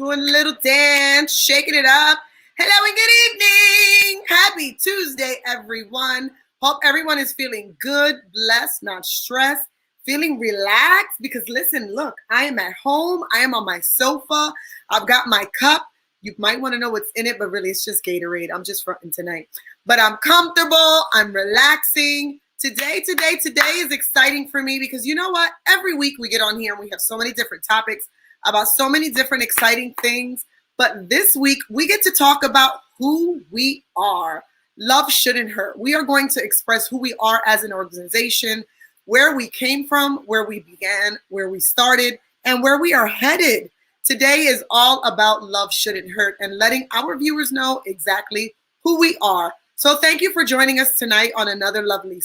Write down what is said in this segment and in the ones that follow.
doing a little dance, shaking it up. Hello and good evening. Happy Tuesday, everyone. Hope everyone is feeling good, blessed, not stressed, feeling relaxed. Because listen, look, I am at home. I am on my sofa. I've got my cup. You might want to know what's in it, but really it's just Gatorade. I'm just fronting tonight. But I'm comfortable. I'm relaxing. Today is exciting for me because you know what? Every week we get on here and we have so many different topics about so many different exciting things. But this week we get to talk about who we are. Love shouldn't hurt. We are going to express who we are as an organization, where we came from, where we began, where we started, and where we are headed. Today is all about love shouldn't hurt and letting our viewers know exactly who we are. So thank you for joining us tonight on another lovely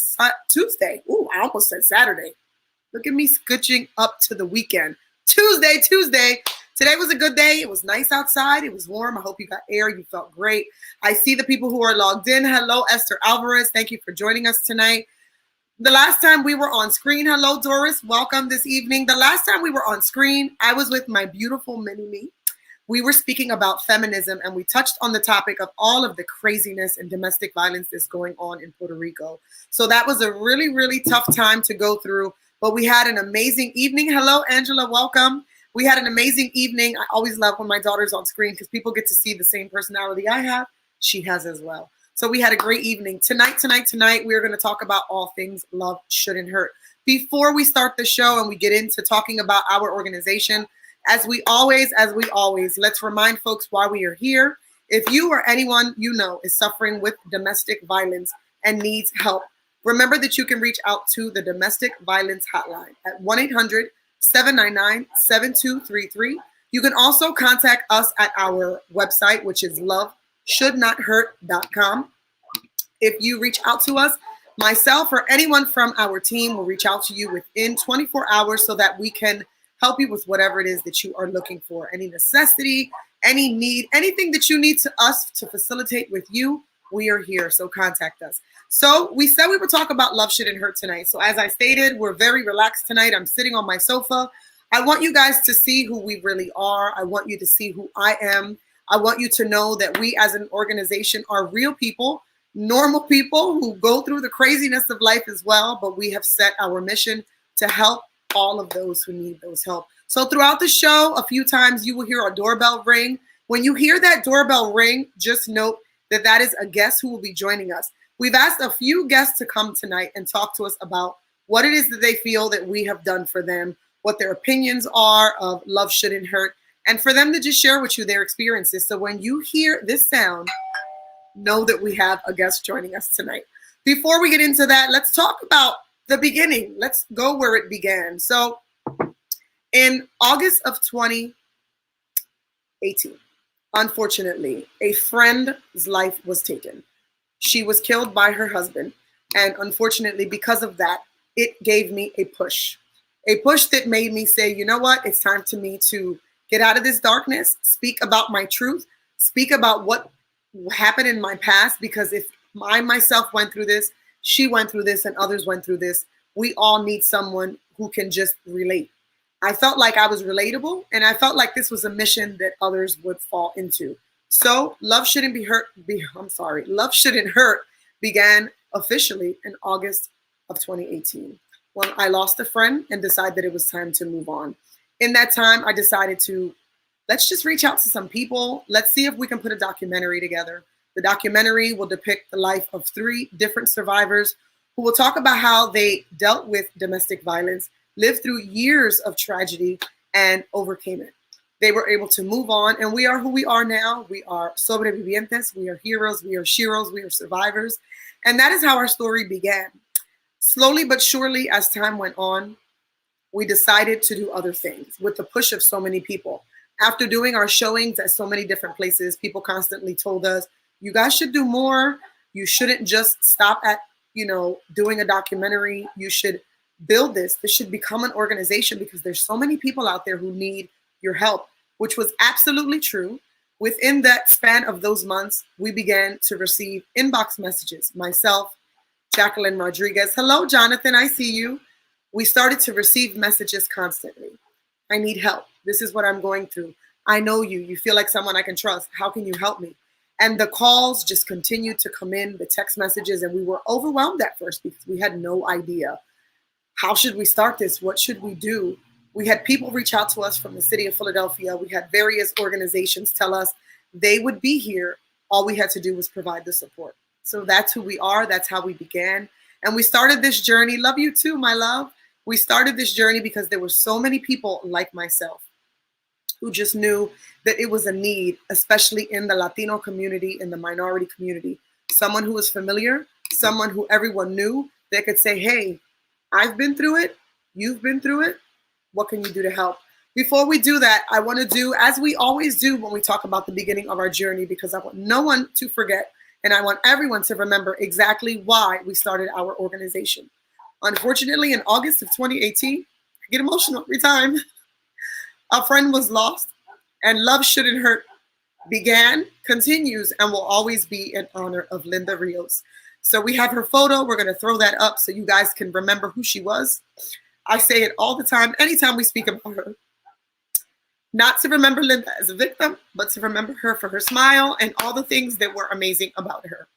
Tuesday. Ooh, I almost said Saturday. Look at me scooching up to the weekend. Tuesday. Today was a good day. It was nice outside. It was warm. I hope you got air. You felt great. I see the people who are logged in. Hello, Esther Alvarez. Thank you for joining us tonight. The last time we were on screen, hello, Doris. Welcome this evening. The last time we were on screen, I was with my beautiful mini-me. We were speaking about feminism, and we touched on the topic of all of the craziness and domestic violence that's going on in Puerto Rico. So that was a really, really tough time to go through, but we had an amazing evening. Hello, Angela. Welcome. We had an amazing evening. I always love when my daughter's on screen because people get to see the same personality I have. She has as well. So we had a great evening. Tonight, we're going to talk about all things love shouldn't hurt. Before we start the show and we get into talking about our organization, as we always, let's remind folks why we are here. If you or anyone you know is suffering with domestic violence and needs help, remember that you can reach out to the Domestic Violence Hotline at 1-800-799-7233. You can also contact us at our website, which is loveshouldnothurt.com. If you reach out to us, myself or anyone from our team will reach out to you within 24 hours so that we can help you with whatever it is that you are looking for. Any necessity, any need, anything that you need to us to facilitate with you, we are here. So contact us. So we said we would talk about love shouldn't hurt tonight. So as I stated, we're very relaxed tonight. I'm sitting on my sofa. I want you guys to see who we really are. I want you to see who I am. I want you to know that we as an organization are real people, normal people who go through the craziness of life as well. But we have set our mission to help all of those who need those help. So throughout the show, a few times you will hear a doorbell ring. When you hear that doorbell ring, just note that that is a guest who will be joining us. We've asked a few guests to come tonight and talk to us about what it is that they feel that we have done for them, what their opinions are of love shouldn't hurt, and for them to just share with you their experiences. So when you hear this sound, know that we have a guest joining us tonight. Before we get into that, let's talk about the beginning. Let's go where it began. So in August of 2018, unfortunately, a friend's life was taken. She was killed by her husband. And unfortunately, because of that, it gave me a push that made me say, you know what? It's time to me to get out of this darkness, speak about my truth, speak about what happened in my past, because if I myself went through this, she went through this, and others went through this, we all need someone who can just relate. I felt like I was relatable, and I felt like this was a mission that others would fall into. So Love Shouldn't Hurt began officially in August of 2018 when I lost a friend and decided that it was time to move on. In that time, I decided to, let's just reach out to some people. Let's see if we can put a documentary together. The documentary will depict the life of 3 different survivors who will talk about how they dealt with domestic violence, lived through years of tragedy, and overcame it. They were able to move on, and we are who we are now. We are sobrevivientes, we are heroes, we are sheroes, we are survivors. And that is how our story began. Slowly but surely, as time went on, we decided to do other things with the push of so many people. After doing our showings at so many different places, people constantly told us, you guys should do more. You shouldn't just stop at, doing a documentary. You should build this. This should become an organization because there's so many people out there who need your help, which was absolutely true. Within that span of those months, we began to receive inbox messages. Myself, Jacqueline Rodriguez. Hello, Jonathan. I see you. We started to receive messages constantly. I need help. This is what I'm going through. I know you. You feel like someone I can trust. How can you help me? And the calls just continued to come in, the text messages, and we were overwhelmed at first because we had no idea. How should we start this? What should we do? We had people reach out to us from the city of Philadelphia. We had various organizations tell us they would be here. All we had to do was provide the support. So that's who we are. That's how we began. And we started this journey. Love you too, my love. We started this journey because there were so many people like myself who just knew that it was a need, especially in the Latino community, in the minority community. Someone who was familiar, someone who everyone knew that could say, hey, I've been through it. You've been through it. What can you do to help? Before we do that, I want to do, as we always do when we talk about the beginning of our journey, because I want no one to forget and I want everyone to remember exactly why we started our organization. Unfortunately, in August of 2018, I get emotional every time, a friend was lost, and Love Shouldn't Hurt began, continues, and will always be in honor of Linda Rios. So we have her photo. We're going to throw that up so you guys can remember who she was. I say it all the time, anytime we speak about her. Not to remember Linda as a victim, but to remember her for her smile and all the things that were amazing about her.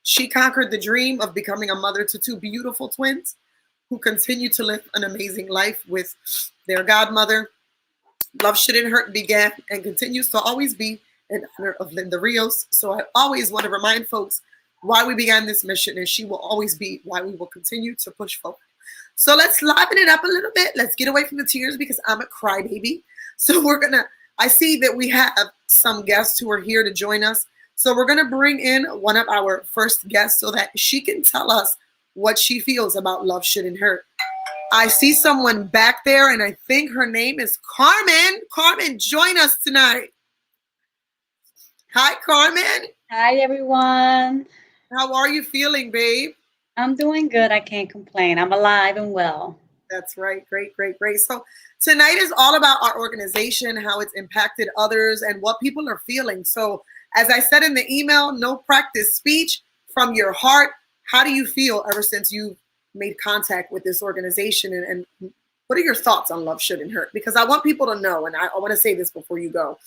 She conquered the dream of becoming a mother to two beautiful twins who continue to live an amazing life with their godmother. Love Shouldn't Hurt began and continues to always be in honor of Linda Rios. So I always want to remind folks why we began this mission, and she will always be why we will continue to push forward. So let's liven it up a little bit. Let's get away from the tears because I'm a crybaby. So I see that we have some guests who are here to join us. So we're going to bring in one of our first guests so that she can tell us what she feels about Love Shouldn't Hurt. I see someone back there, and I think her name is Carmen. Carmen, join us tonight. Hi, Carmen. Hi, everyone. How are you feeling, babe? I'm doing good. I can't complain. I'm alive and well. That's right. Great, great, great. So tonight is all about our organization, how it's impacted others, and what people are feeling. So as I said in the email, no practice speech from your heart. How do you feel ever since you made contact with this organization? And what are your thoughts on Love Shouldn't Hurt? Because I want people to know, and I want to say this before you go.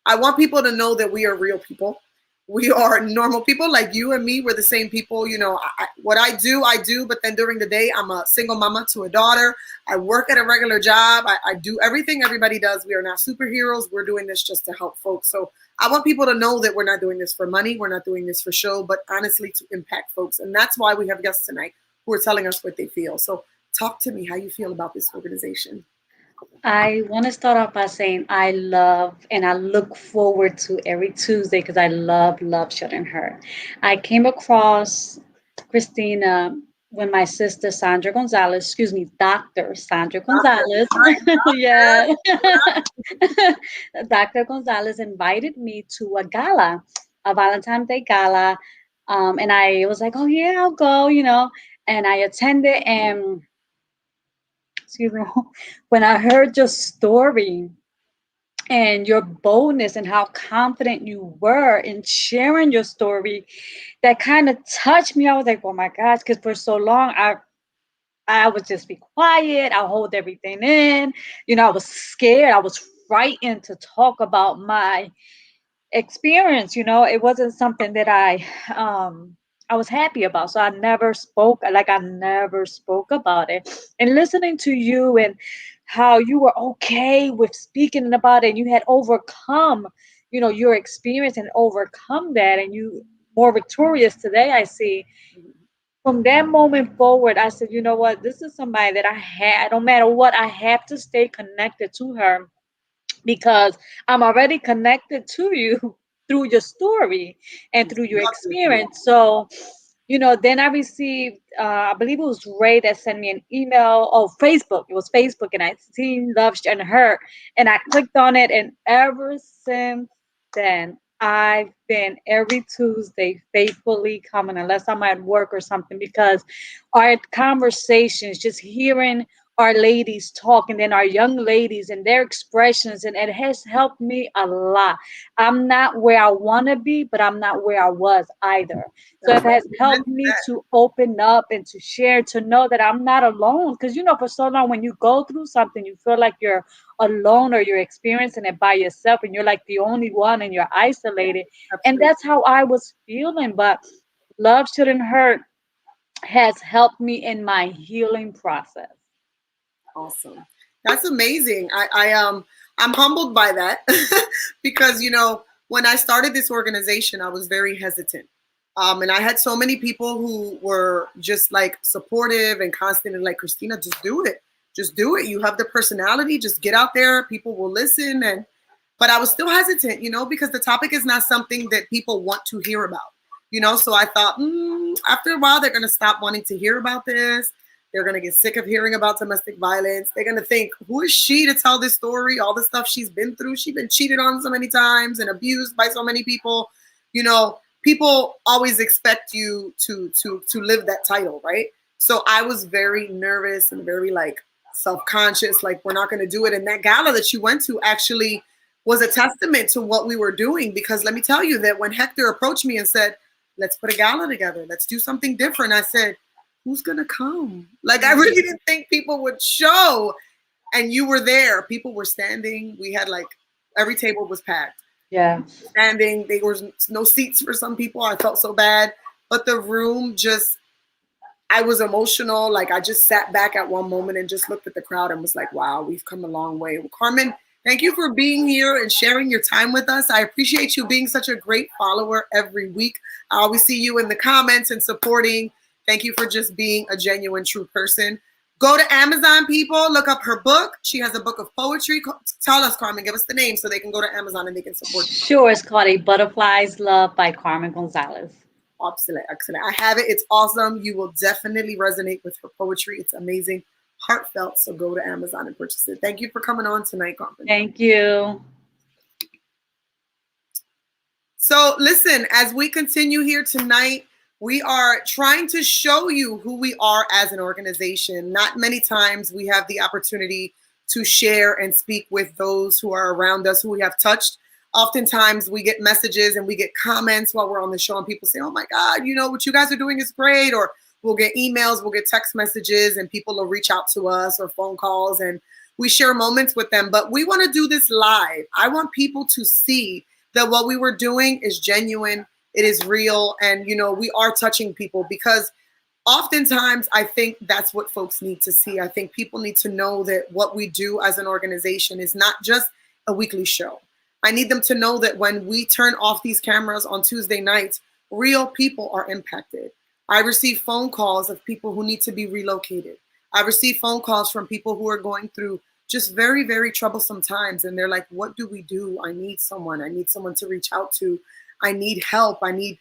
I want people to know that we are real people. We are normal people like you and me. We're the same people. You know, what I do. But then during the day, I'm a single mama to a daughter. I work at a regular job. I do everything everybody does. We are not superheroes. We're doing this just to help folks. So I want people to know that we're not doing this for money. We're not doing this for show, but honestly to impact folks. And that's why we have guests tonight who are telling us what they feel. So talk to me how you feel about this organization. I want to start off by saying I love and I look forward to every Tuesday because I love Shouldn't Hurt. I came across Christina when my sister Sandra Gonzalez, excuse me, Dr. Sandra Gonzalez, yeah, Dr. Gonzalez invited me to a gala, a Valentine's Day gala. And I was like, oh, yeah, I'll go, and I attended. And excuse me, when I heard your story and your boldness and how confident you were in sharing your story, that kind of touched me. I was like, oh my gosh, because for so long I would just be quiet. I hold everything in. I was scared. I was frightened to talk about my experience. It wasn't something that I was happy about, so I never spoke about it. And listening to you and how you were okay with speaking about it, and you had overcome your experience and overcome that, and you more victorious today, I see. From that moment forward, I said, you know what, this is somebody that no matter what, I have to stay connected to her because I'm already connected to you through your story and through your experience. So, then I received, I believe it was Ray that sent me an email. Oh, Facebook. It was Facebook, and I seen Love and Her, and I clicked on it, and ever since then, I've been every Tuesday faithfully coming, unless I'm at work or something, because our conversations, just hearing our ladies talk, and then our young ladies and their expressions, and it has helped me a lot. I'm not where I want to be, but I'm not where I was either. So That's it right. has helped me to open up and to share, to know that I'm not alone. Because, for so long, when you go through something, you feel like you're alone, or you're experiencing it by yourself, and you're like the only one, and you're isolated. And Absolutely that's how I was feeling. But Love Shouldn't Hurt has helped me in my healing process. awesome. That's amazing. I'm humbled by that because when I started this organization, I was very hesitant. And I had so many people who were just like supportive and constantly like, Christina, just do it. Just do it. You have the personality. Just get out there. People will listen. But I was still hesitant, because the topic is not something that people want to hear about, So I thought, after a while, they're going to stop wanting to hear about this. They're going to get sick of hearing about domestic violence. They're going to think, who is she to tell this story? All the stuff she's been through. She's been cheated on so many times and abused by so many people. People always expect you to live that title, right? So I was very nervous and very like self-conscious, like we're not going to do it. And that gala that you went to actually was a testament to what we were doing, because let me tell you that when Hector approached me and said, let's put a gala together, let's do something different, I said, who's gonna come? Like, I really didn't think people would show. And you were there. People were standing. We had like every table was packed. Yeah. Standing. There was no seats for some people. I felt so bad. But the room just, I was emotional. Like, I just sat back at one moment and just looked at the crowd and was like, wow, we've come a long way. Well, Carmen, thank you for being here and sharing your time with us. I appreciate you being such a great follower every week. I always see you in the comments and supporting. Thank you for just being a genuine, true person. Go to Amazon, people. Look up her book. She has a book of poetry. Tell us, Carmen. Give us the name so they can go to Amazon and they can support you. Sure, it's called A Butterfly's Love by Carmen Gonzalez. Excellent, excellent. I have it. It's awesome. You will definitely resonate with her poetry. It's amazing, heartfelt. So go to Amazon and purchase it. Thank you for coming on tonight, Carmen. Thank you. So listen, as we continue here tonight, we are trying to show you who we are as an organization. Not many times we have the opportunity to share and speak with those who are around us, who we have touched. Oftentimes we get messages and we get comments while we're on the show and people say, oh my God, what you guys are doing is great. Or we'll get emails, we'll get text messages, and people will reach out to us, or phone calls, and we share moments with them. But we want to do this live. I want people to see that what we were doing is genuine. It is real. And, we are touching people, because oftentimes I think that's what folks need to see. I think people need to know that what we do as an organization is not just a weekly show. I need them to know that when we turn off these cameras on Tuesday nights, real people are impacted. I receive phone calls of people who need to be relocated. I receive phone calls from people who are going through just very, very troublesome times. And they're like, what do we do? I need someone. I need someone to reach out to. I need help. I need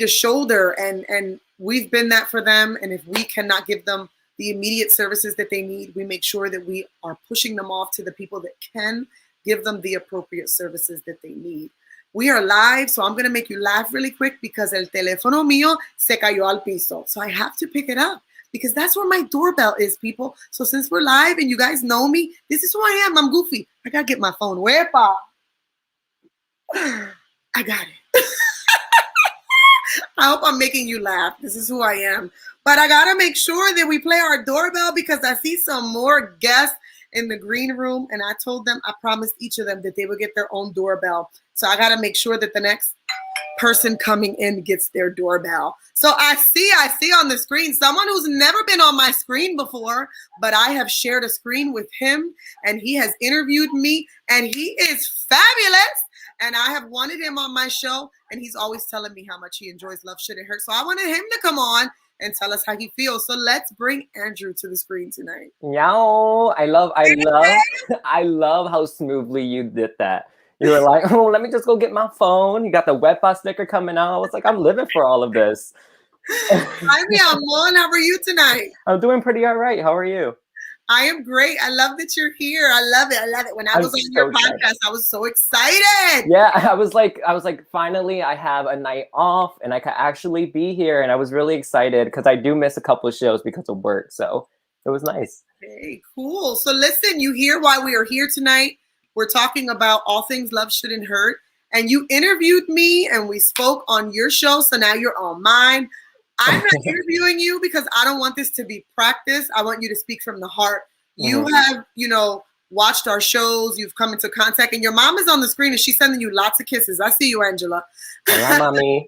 a shoulder. And we've been that for them. And if we cannot give them the immediate services that they need, we make sure that we are pushing them off to the people that can give them the appropriate services that they need. We are live, so I'm going to make you laugh really quick because el teléfono mío se cayó al piso. So I have to pick it up, because that's where my doorbell is, people. So since we're live and you guys know me, this is who I am. I'm goofy. I got to get my phone. Wepa. I got it. I hope I'm making you laugh. This is who I am. But I got to make sure that we play our doorbell, because I see some more guests in the green room. And I told them, I promised each of them that they would get their own doorbell. So I got to make sure that the next person coming in gets their doorbell. So I see on the screen someone who's never been on my screen before, but I have shared a screen with him and he has interviewed me and he is fabulous. And I have wanted him on my show, and he's always telling me how much he enjoys Love Shouldn't Hurt. So I wanted him to come on and tell us how he feels. So let's bring Andrew to the screen tonight. Meow. I love how smoothly you did that. You were like, oh, let me just go get my phone. You got the wet bus sticker coming out. I was like, I'm living for all of this. Hi, mi amor. How are you tonight? I'm doing pretty all right. How are you? I am great. I love that you're here. I love it. I love it. When I was on your podcast, I was so excited. Yeah, I was like, finally, I have a night off and I can actually be here. And I was really excited because I do miss a couple of shows because of work. So It was nice. Okay, cool. So listen, you hear why we are here tonight. We're talking about all things love shouldn't hurt. And you interviewed me and we spoke on your show. So now you're on mine. I'm not interviewing you because I don't want this to be practice. I want you to speak from the heart. You have, watched our shows. You've come into contact. And your mom is on the screen and she's sending you lots of kisses. I see you, Angela. Hi, mommy.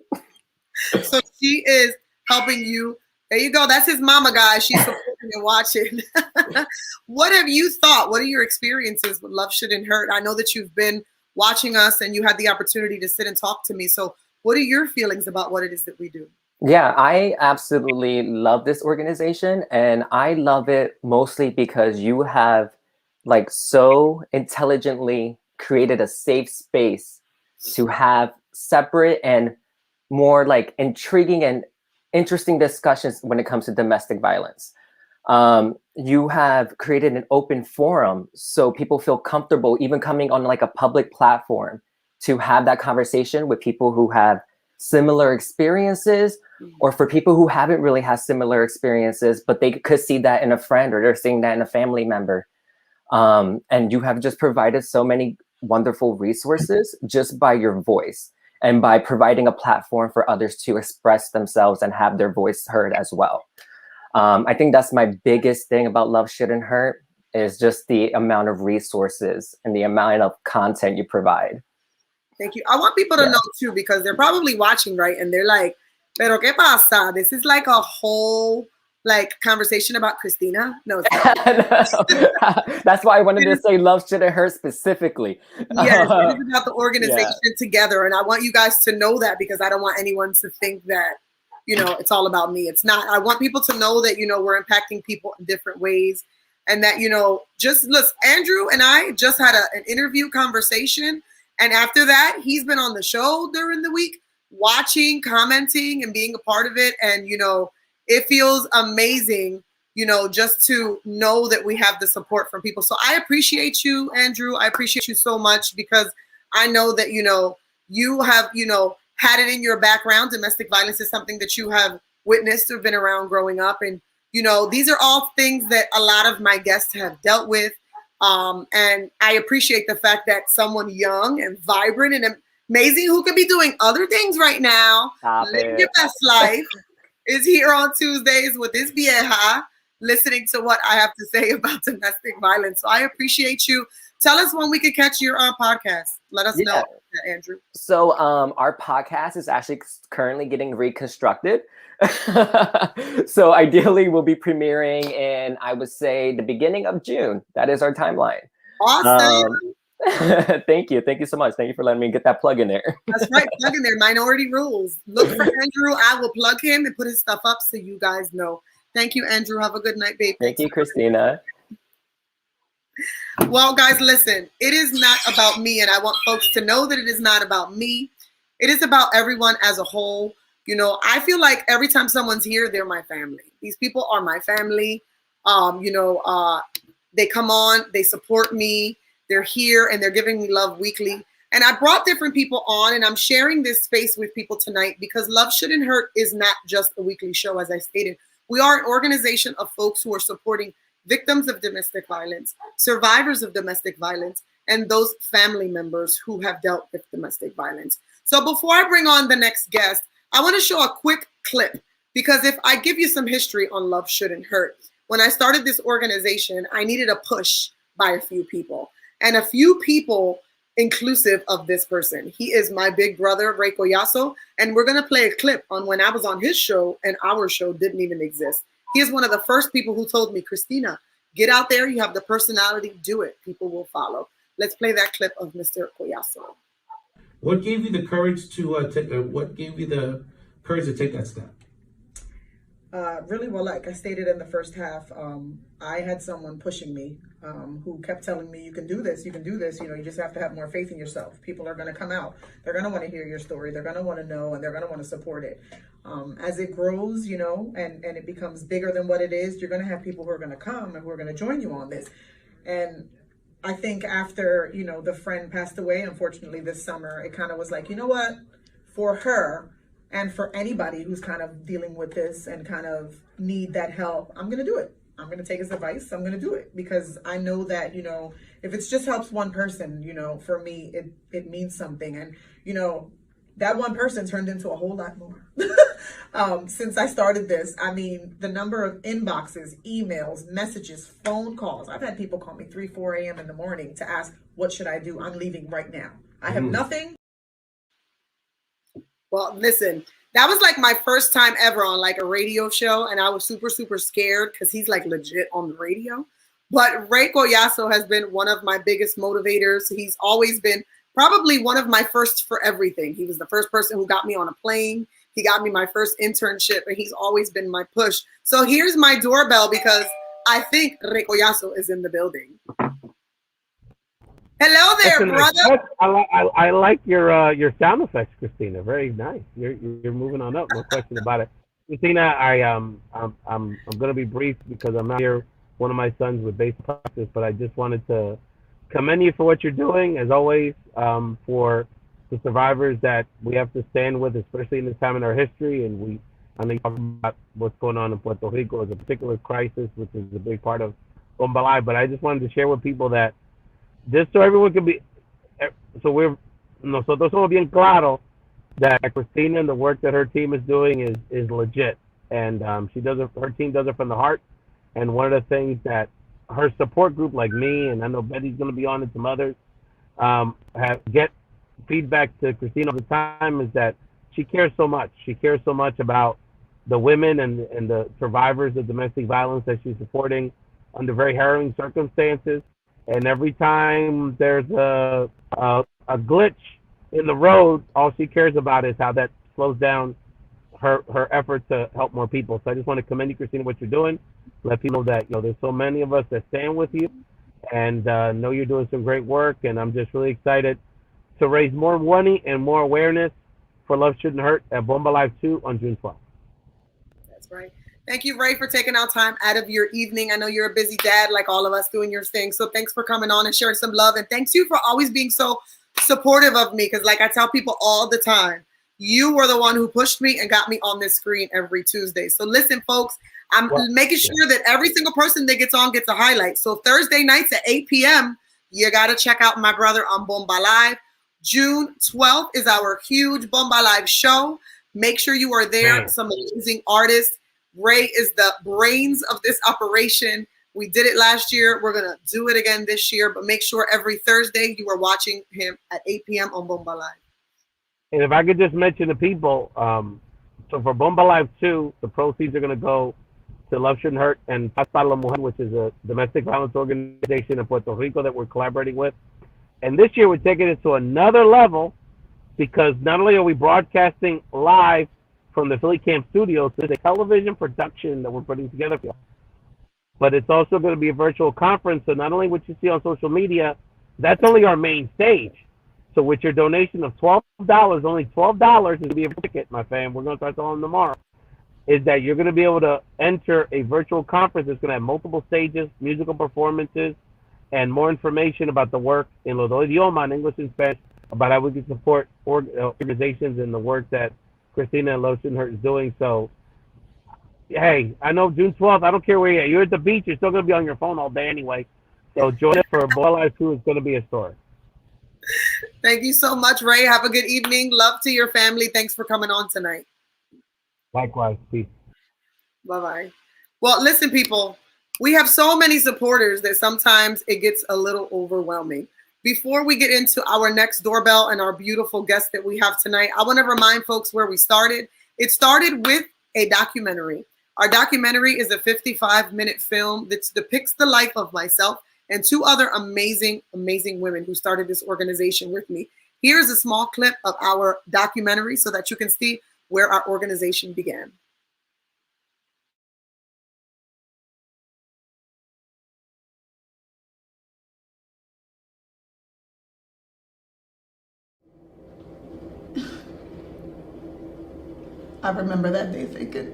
So she is helping you. There you go. That's his mama, guys. She's supporting and watching. What have you thought? What are your experiences with Love Shouldn't Hurt? I know that you've been watching us and you had the opportunity to sit and talk to me. So what are your feelings about what it is that we do? Yeah, I absolutely love this organization, and I love it mostly because you have like so intelligently created a safe space to have separate and more like intriguing and interesting discussions when it comes to domestic violence. You have created an open forum so people feel comfortable even coming on like a public platform to have that conversation with people who have similar experiences, or for people who haven't really had similar experiences, but they could see that in a friend or they're seeing that in a family member. And you have just provided so many wonderful resources just by your voice and by providing a platform for others to express themselves and have their voice heard as well. I think that's my biggest thing about Love Shouldn't Hurt, is just the amount of resources and the amount of content you provide. Thank you. I want people to know too, because they're probably watching, right? And they're like, pero qué pasa? This is like a whole like conversation about Christina. No, it's not. That's why I wanted to say Love Shouldn't Hurt specifically. Yes, it is about the organization together. And I want you guys to know that, because I don't want anyone to think that, it's all about me. It's not. I want people to know that, we're impacting people in different ways. And that, just look, Andrew and I just had an interview conversation. And after that, he's been on the show during the week, watching, commenting, and being a part of it. And, it feels amazing, just to know that we have the support from people. So I appreciate you, Andrew. I appreciate you so much, because I know that, you have, had it in your background. Domestic violence is something that you have witnessed or been around growing up. And, these are all things that a lot of my guests have dealt with. And I appreciate the fact that someone young and vibrant and amazing who could be doing other things right now, living your best life, is here on Tuesdays with this vieja, listening to what I have to say about domestic violence. So I appreciate you. Tell us when we can catch your podcast. Let us know, Andrew. So our podcast is actually currently getting reconstructed. So ideally we'll be premiering in, I would say, the beginning of June. That is our timeline. Awesome. Thank you so much. Thank you for letting me get that plug in there. That's right, plug in there. Minority rules. Look for Andrew. I will plug him and put his stuff up so you guys know. Thank you, Andrew. Have a good night, babe. Thank you, Christina. Well, guys, listen, it is not about me, and I want folks to know that it is not about me. It is about everyone as a whole. I feel like every time someone's here, they're my family. These people are my family. They come on, they support me, they're here, and they're giving me love weekly. And I brought different people on, and I'm sharing this space with people tonight because Love Shouldn't Hurt is not just a weekly show, as I stated. We are an organization of folks who are supporting victims of domestic violence, survivors of domestic violence, and those family members who have dealt with domestic violence. So before I bring on the next guest, I want to show a quick clip, because if I give you some history on Love Shouldn't Hurt, when I started this organization, I needed a push by a few people, and a few people inclusive of this person. He is my big brother, Ray Collazo, and we're going to play a clip on when I was on his show and our show didn't even exist. He is one of the first people who told me, Christina, get out there. You have the personality. Do it. People will follow. Let's play that clip of Mr. Collazo. What gave you the courage to take that step? Really, well, like I stated in the first half, I had someone pushing me who kept telling me, you can do this, you can do this. You just have to have more faith in yourself. People are going to come out. They're going to want to hear your story. They're going to want to know, and they're going to want to support it. As it grows, and it becomes bigger than what it is, you're going to have people who are going to come and who are going to join you on this. And I think after, the friend passed away, unfortunately, this summer, it kind of was like, you know what, for her and for anybody who's kind of dealing with this and kind of need that help, I'm going to do it. I'm going to take his advice. I'm going to do it because I know that, if it just helps one person, for me, it means something. And, that one person turned into a whole lot more. Since I started this, I mean, the number of inboxes, emails, messages, phone calls. I've had people call me 3, 4 a.m. in the morning to ask, what should I do? I'm leaving right now. I have nothing. Well, listen, that was like my first time ever on like a radio show. And I was super, super scared because he's like legit on the radio. But Ray Collazo has been one of my biggest motivators. He's always been probably one of my first for everything. He was the first person who got me on a plane. He got me my first internship, and he's always been my push. So here's my doorbell because I think Ray Collazo is in the building. Hello there, brother. I like your sound effects, Christina. Very nice. You're moving on up. No question about it. Christina, I'm going to be brief because I'm not here. One of my sons with base practice, but I just wanted to commend you for what you're doing, as always, for the survivors that we have to stand with, especially in this time in our history. And I know you talk about what's going on in Puerto Rico as a particular crisis, which is a big part of Bomba Live. But I just wanted to share with people that just so everyone can be, so nosotros somos bien claro that Christina and the work that her team is doing is legit, and her team does it from the heart. And one of the things that her support group, like me, and I know Betty's going to be on and some others, get feedback to Christina all the time is that she cares so much. She cares so much about the women and the survivors of domestic violence that she's supporting under very harrowing circumstances. And every time there's a glitch in the road, all she cares about is how that slows down her effort to help more people. So I just want to commend you, Christina, what you're doing. Let people know that there's so many of us that stand with you, and know you're doing some great work. And I'm just really excited to raise more money and more awareness for Love Shouldn't Hurt at Bomba Live 2 on June 12th. That's right. Thank you, Ray, for taking out time out of your evening. I know you're a busy dad like all of us doing your thing. So thanks for coming on and sharing some love. And thanks you for always being so supportive of me. Because like I tell people all the time, you were the one who pushed me and got me on this screen every Tuesday. So listen, folks, I'm making sure that every single person that gets on gets a highlight. So Thursday nights at 8 p.m., you got to check out my brother on Bomba Live. June 12th is our huge Bomba Live show. Make sure you are there. Man. Some amazing artists. Ray is the brains of this operation. We did it last year. We're going to do it again this year. But make sure every Thursday you are watching him at 8 p.m. on Bomba Live. And if I could just mention the people, so for Bomba Live 2, the proceeds are going to go to Love Shouldn't Hurt and Paz para la Mujer, which is a domestic violence organization in Puerto Rico that we're collaborating with. And this year we're taking it to another level because not only are we broadcasting live from the Philly Camp Studios, there's a television production that we're putting together for you. But it's also going to be a virtual conference, so not only what you see on social media, that's only our main stage. So with your donation of $12, only $12 is going to be a ticket, my fam. We're going to start selling them tomorrow. Is that you're going to be able to enter a virtual conference that's going to have multiple stages, musical performances, and more information about the work in los dos idiomas, in English and Spanish, about how we can support organizations and the work that Christina and Love Shouldn't Hurt is doing. So, hey, I know June 12th, I don't care where you're at. You're at the beach, you're still going to be on your phone all day anyway. So join us for Bomba Live 2. It's going to be a story. Thank you so much, Ray. Have a good evening. Love to your family. Thanks for coming on tonight. Likewise. Peace. Bye-bye. Well, listen, people, we have so many supporters that sometimes it gets a little overwhelming. Before we get into our next doorbell and our beautiful guest that we have tonight, I want to remind folks where we started. It started with a documentary. Our documentary is a 55-minute film that depicts the life of myself and two other amazing, amazing women who started this organization with me. Here's a small clip of our documentary so that you can see where our organization began. I remember that day thinking,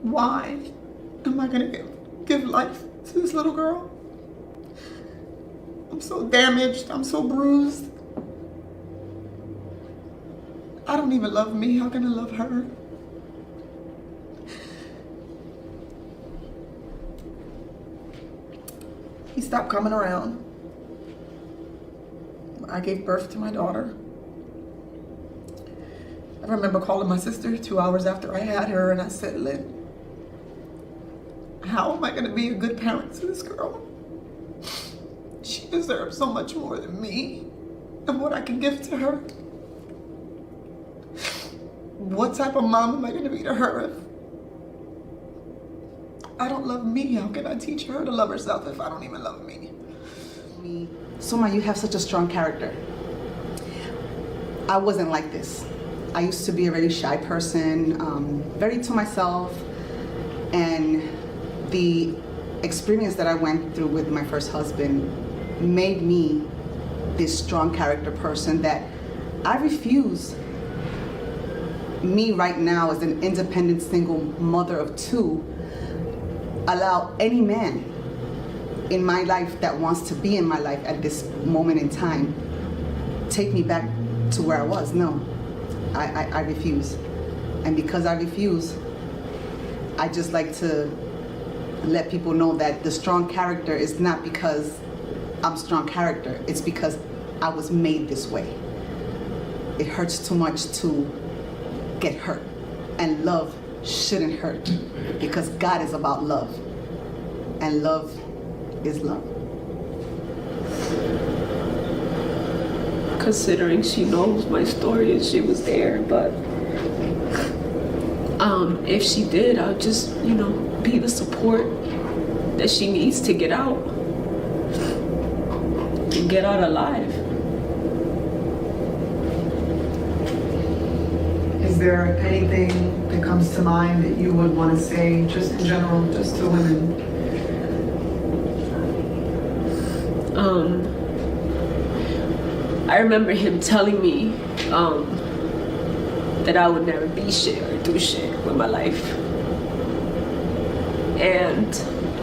why am I going to give life to this little girl? I'm so damaged. I'm so bruised. I don't even love me. How can I love her? stopped coming around. I gave birth to my daughter. I remember calling my sister 2 hours after I had her, and I said, Lynn, how am I going to be a good parent to this girl? She deserves so much more than me and what I can give to her. What type of mom am I going to be to her if I don't love me? How can I teach her to love herself if I don't even love me? Soma, you have such a strong character. I wasn't like this. I used to be a very shy person, very to myself, and the experience that I went through with my first husband made me this strong character person that I refuse, me right now as an independent single mother of two, allow any man in my life that wants to be in my life at this moment in time take me back to where I was. No, I refuse. And because I refuse, I just like to let people know that the strong character is not because I'm strong character, it's because I was made this way. It hurts too much to get hurt, and love shouldn't hurt because God is about love, and love is love. Considering she knows my story and she was there, but if she did, I'll just, be the support that she needs to get out and get out alive. Is there anything that comes to mind that you would want to say, just in general, just to women? I remember him telling me that I would never be shit or do shit with my life. And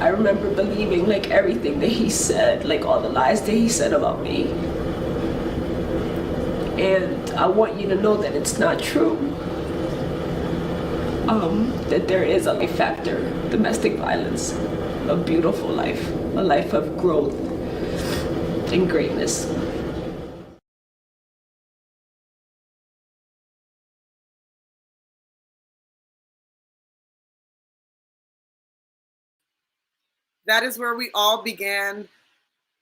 I remember believing like everything that he said, like all the lies that he said about me. And I want you to know that it's not true. That there is a life after domestic violence, a beautiful life, a life of growth and greatness. That is where we all began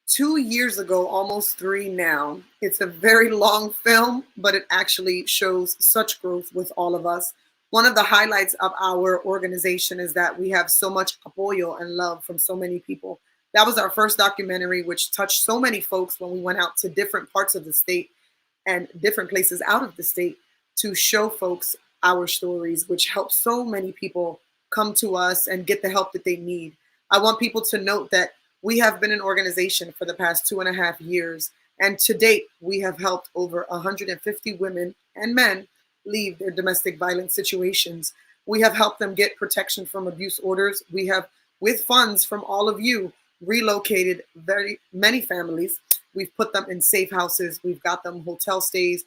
2 years ago, almost 3 now. It's a very long film, but it actually shows such growth with all of us. One of the highlights of our organization is that we have so much apoyo and love from so many people. That was our first documentary, which touched so many folks when we went out to different parts of the state and different places out of the state to show folks our stories, which helped so many people come to us and get the help that they need. I want people to note that we have been an organization for the past 2.5 years, and to date, we have helped over 150 women and men leave their domestic violence situations. We have helped them get protection from abuse orders. We have, with funds from all of you, relocated very many families. We've put them in safe houses. We've got them hotel stays.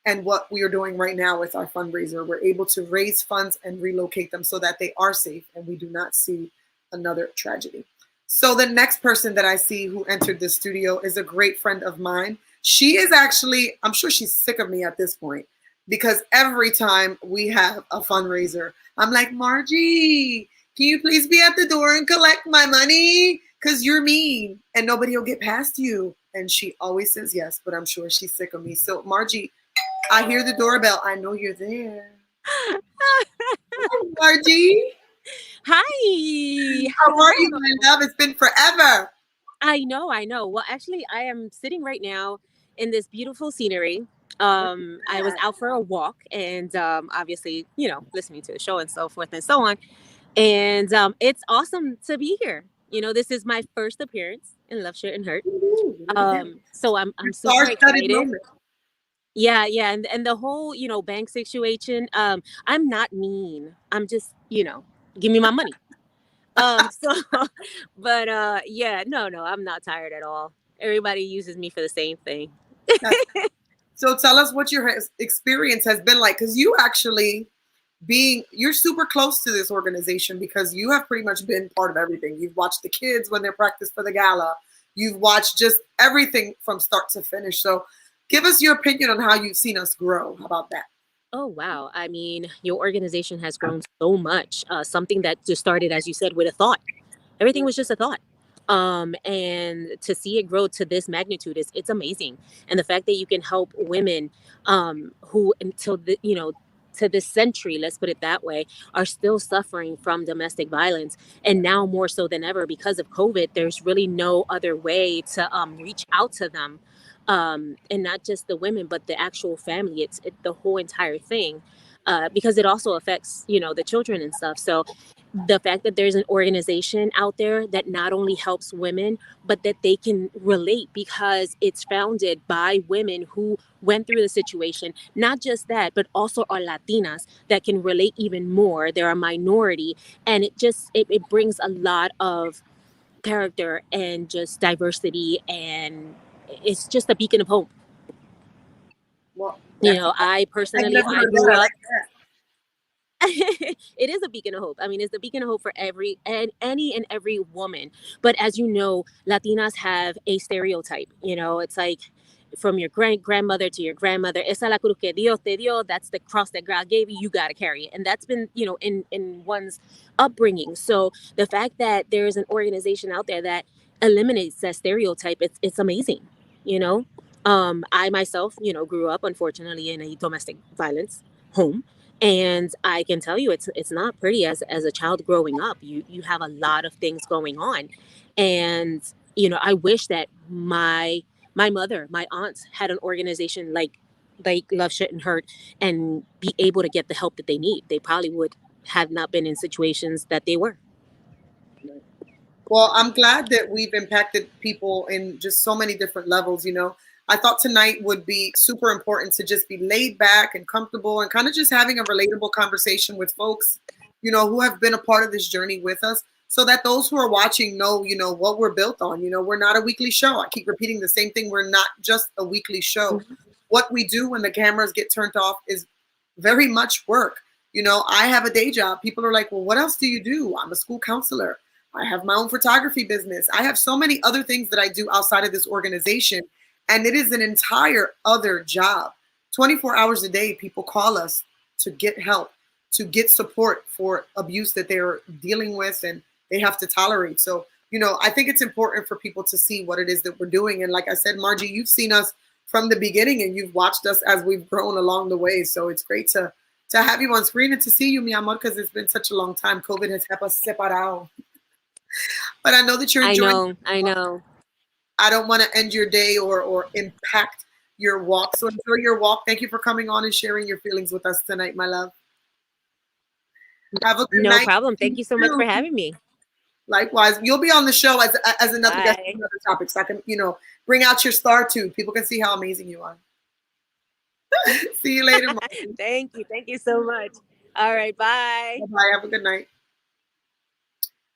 And what we are doing right now with our fundraiser, we're able to raise funds and relocate them so that they are safe and we do not see another tragedy. So the next person that I see who entered the studio is a great friend of mine. She is actually, I'm sure she's sick of me at this point, because every time we have a fundraiser, I'm like, Margie, can you please be at the door and collect my money? Because you're mean and nobody will get past you. And she always says yes, but I'm sure she's sick of me. So Margie, I hear the doorbell. I know you're there. Hi, Margie. Hi. How are you, my love? It's been forever. I know. Well, actually, I am sitting right now in this beautiful scenery. I was out for a walk and obviously, listening to the show and so forth and so on. And it's awesome to be here. This is my first appearance in Love, Shit, and Hurt. So I'm super excited. Moment. Yeah. And the whole, bank situation, I'm not mean. I'm just, give me my money. But yeah, no, I'm not tired at all. Everybody uses me for the same thing. So tell us what your experience has been like, because you actually you're super close to this organization because you have pretty much been part of everything. You've watched the kids when they're practiced for the gala. You've watched just everything from start to finish. So give us your opinion on how you've seen us grow. How about that? Oh, wow. I mean, your organization has grown so much. Something that just started, as you said, with a thought. Everything was just a thought. And to see it grow to this magnitude is it's amazing. And the fact that you can help women who until the to this century, let's put it that way, are still suffering from domestic violence. And now more so than ever because of COVID, there's really no other way to reach out to them. And not just the women, but the actual family. It's the whole entire thing. Because it also affects, the children and stuff. So the fact that there's an organization out there that not only helps women, but that they can relate because it's founded by women who went through the situation. Not just that, but also are Latinas that can relate even more. They're a minority. And it brings a lot of character and just diversity. And it's just a beacon of hope. Well, I I've personally, never I heard that. grew I up. like that. It is a beacon of hope. I mean, it's the beacon of hope for any and every woman. But as you know, Latinas have a stereotype. It's like from your grandmother to your grandmother. Esa la cruz que Dios te dio. That's the cross that God gave you. You gotta carry it, and that's been in one's upbringing. So the fact that there is an organization out there that eliminates that stereotype, it's amazing. You know, I myself, grew up unfortunately in a domestic violence home. And I can tell you, it's not pretty as a child growing up. You have a lot of things going on, and I wish that my mother, my aunts had an organization like Love Shouldn't Hurt, and be able to get the help that they need. They probably would have not been in situations that they were. Well, I'm glad that we've impacted people in just so many different levels. I thought tonight would be super important to just be laid back and comfortable and kind of just having a relatable conversation with folks, who have been a part of this journey with us, so that those who are watching know, what we're built on. We're not a weekly show. I keep repeating the same thing. We're not just a weekly show. What we do when the cameras get turned off is very much work. I have a day job. People are like, well, what else do you do? I'm a school counselor. I have my own photography business. I have so many other things that I do outside of this organization. And it is an entire other job. 24 hours a day, people call us to get help, to get support for abuse that they're dealing with and they have to tolerate. So, I think it's important for people to see what it is that we're doing. And like I said, Margie, you've seen us from the beginning and you've watched us as we've grown along the way. So it's great to have you on screen and to see you, mi amor, because it's been such a long time. COVID has kept us separado. But I know that you're enjoying. I know. I don't want to end your day or impact your walk. So enjoy your walk. Thank you for coming on and sharing your feelings with us tonight, my love. Have a good No night. problem. Thank you so much for having me. Likewise. You'll be on the show as another Bye. guest on another topic. So I can, bring out your star too. People can see how amazing you are. See you later, Margie. Thank you. Thank you so much. All right. Bye. Bye. Have a good night.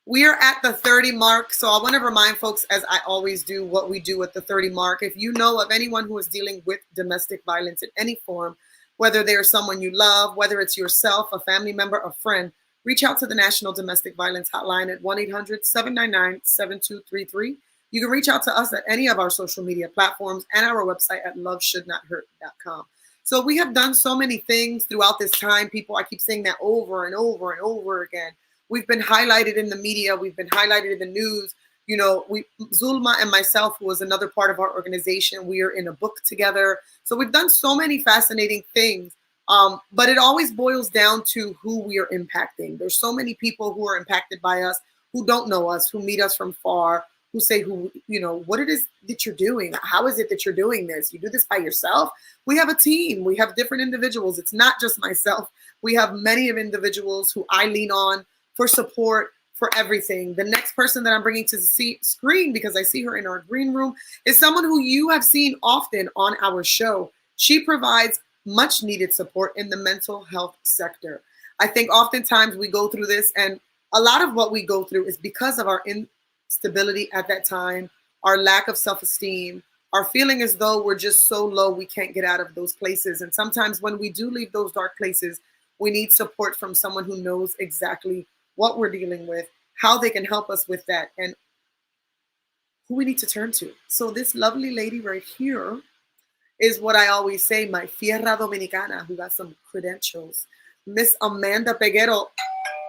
We are at the 30 mark, so I want to remind folks, as I always do, what we do at the 30 mark. If you know of anyone who is dealing with domestic violence in any form, whether they are someone you love, whether it's yourself, a family member, a friend, reach out to the National Domestic Violence Hotline at 1-800-799-7233. You can reach out to us at any of our social media platforms and our website at loveshouldnothurt.com. So we have done so many things throughout this time, people. I keep saying that over and over and over again. We've been highlighted in the media. We've been highlighted in the news. Zulma and myself, who was another part of our organization, we are in a book together. So we've done so many fascinating things. But it always boils down to who we are impacting. There's so many people who are impacted by us, who don't know us, who meet us from far, who say, what it is that you're doing. How is it that you're doing this? You do this by yourself? We have a team. We have different individuals. It's not just myself. We have many of individuals who I lean on for support, for everything. The next person that I'm bringing to the screen, because I see her in our green room, is someone who you have seen often on our show. She provides much needed support in the mental health sector. I think oftentimes we go through this, and a lot of what we go through is because of our instability at that time, our lack of self-esteem, our feeling as though we're just so low we can't get out of those places. And sometimes when we do leave those dark places, we need support from someone who knows exactly what we're dealing with, how they can help us with that. And who we need to turn to. So this lovely lady right here is what I always say, my Fierra Dominicana, who got some credentials. Miss Amanda Peguero,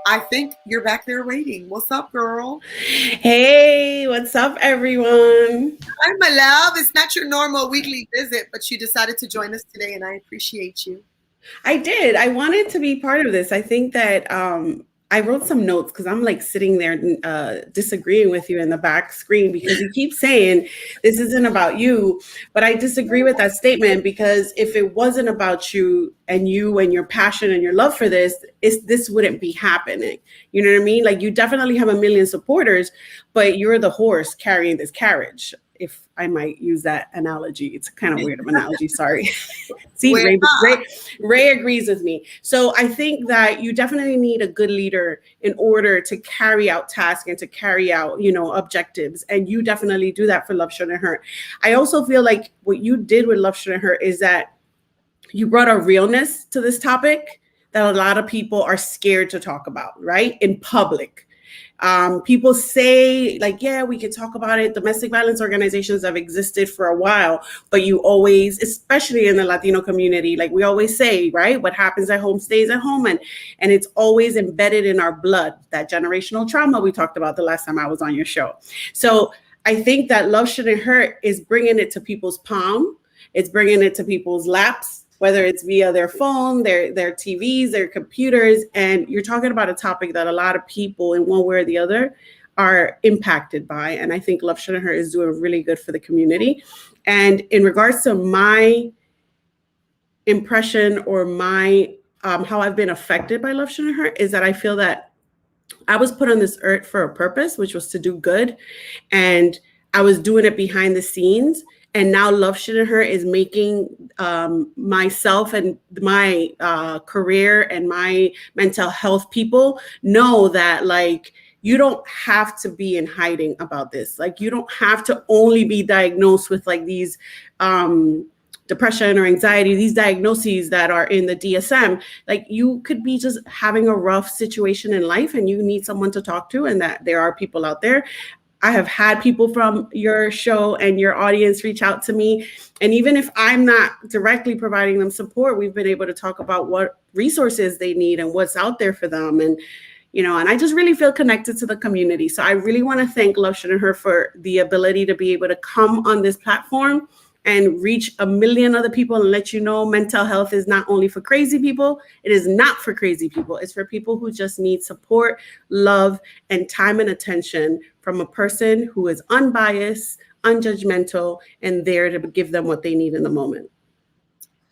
I think you're back there waiting. What's up, girl? Hey, what's up, everyone? Hi, my love. It's not your normal weekly visit, but you decided to join us today, and I appreciate you. I did. I wanted to be part of this. I think that I wrote some notes because I'm like sitting there disagreeing with you in the back screen because you keep saying this isn't about you. But I disagree with that statement because if it wasn't about you and your passion and your love for this, this wouldn't be happening. You know what I mean? Like you definitely have a million supporters, but you're the horse carrying this carriage. If I might use that analogy, it's kind of weird of analogy. Sorry. See, Ray agrees with me. So I think that you definitely need a good leader in order to carry out tasks and to carry out, objectives. And you definitely do that for Love Shouldn't Hurt. I also feel like what you did with Love Shouldn't Hurt is that you brought a realness to this topic that a lot of people are scared to talk about, right? In public. People say like, yeah, we can talk about it. Domestic violence organizations have existed for a while, but you always, especially in the Latino community, like we always say, right? What happens at home stays at home. And it's always embedded in our blood, that generational trauma we talked about the last time I was on your show. So I think that Love Shouldn't Hurt is bringing it to people's palm. It's bringing it to people's laps, whether it's via their phone, their TVs, their computers. And you're talking about a topic that a lot of people in one way or the other are impacted by. And I think Love Shouldn't Hurt is doing really good for the community. And in regards to my impression or my how I've been affected by Love Shouldn't Hurt is that I feel that I was put on this earth for a purpose, which was to do good. And I was doing it behind the scenes. And now Love Shouldn't Hurt is making myself and my career and my mental health people know that like, you don't have to be in hiding about this. Like, you don't have to only be diagnosed with like these depression or anxiety, these diagnoses that are in the DSM. Like you could be just having a rough situation in life and you need someone to talk to, and that there are people out there. I have had people from your show and your audience reach out to me. And even if I'm not directly providing them support, we've been able to talk about what resources they need and what's out there for them. And, and I just really feel connected to the community. So I really want to thank Love Shouldn't Hurt for the ability to be able to come on this platform and reach a million other people and let you know mental health is not only for crazy people. It is not for crazy people. It's for people who just need support, love, and time and attention from a person who is unbiased, unjudgmental, and there to give them what they need in the moment.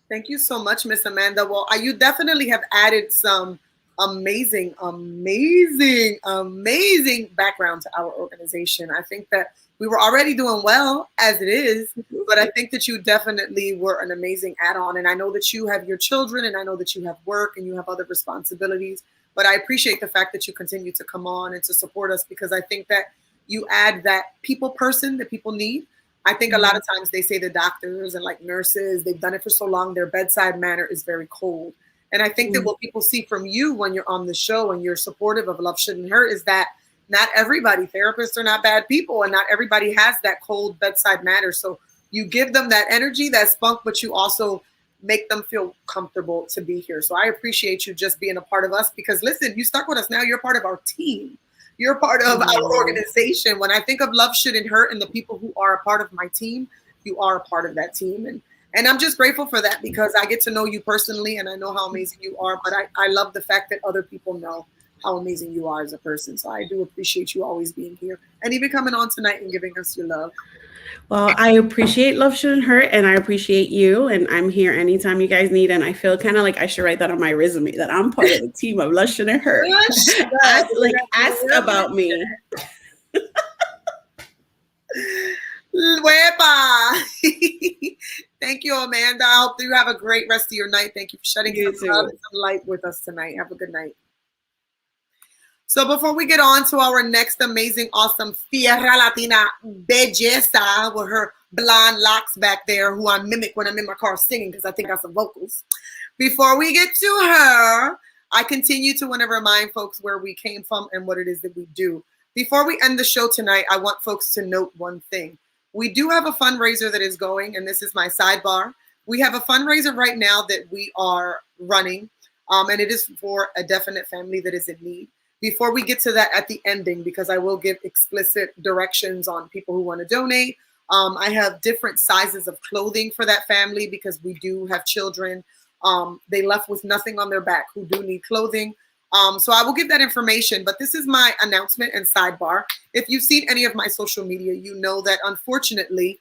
Thank you so much, Miss Amanda. Well, you definitely have added some amazing background to our organization. I think that we were already doing well as it is, but I think that you definitely were an amazing add-on. And I know that you have your children and I know that you have work and you have other responsibilities, but I appreciate the fact that you continue to come on and to support us, because I think that you add that people person that people need. I think a lot of times they say the doctors and like nurses, they've done it for so long, their bedside manner is very cold. And I think that what people see from you when you're on the show and you're supportive of Love Shouldn't Hurt is that not everybody, therapists are not bad people, and not everybody has that cold bedside manner. So you give them that energy, that spunk, but you also make them feel comfortable to be here. So I appreciate you just being a part of us, because listen, you stuck with us now. You're part of our team. You're part of our organization. When I think of Love Shouldn't Hurt and the people who are a part of my team, you are a part of that team. And I'm just grateful for that, because I get to know you personally and I know how amazing you are. But I love the fact that other people know how amazing you are as a person. So I do appreciate you always being here and even coming on tonight and giving us your love. Well, I appreciate Love Shouldn't Hurt, and I appreciate you, and I'm here anytime you guys need. And I feel kind of like I should write that on my resume, that I'm part of the team of Love Shouldn't Hurt. Ask about me. Thank you, Amanda. I hope you have a great rest of your night. Thank you for shedding some love and some light with us tonight. Have a good night. So before we get on to our next amazing, awesome Fierra Latina belleza with her blonde locks back there, who I mimic when I'm in my car singing because I think I have some vocals. Before we get to her, I continue to want to remind folks where we came from and what it is that we do. Before we end the show tonight, I want folks to note one thing. We do have a fundraiser that is going, and this is my sidebar. We have a fundraiser right now that we are running, and it is for a definite family that is in need. Before we get to that at the ending, because I will give explicit directions on people who want to donate, I have different sizes of clothing for that family because we do have children. They left with nothing on their back who do need clothing. So I will give that information, but this is my announcement and sidebar. If you've seen any of my social media, you know that unfortunately,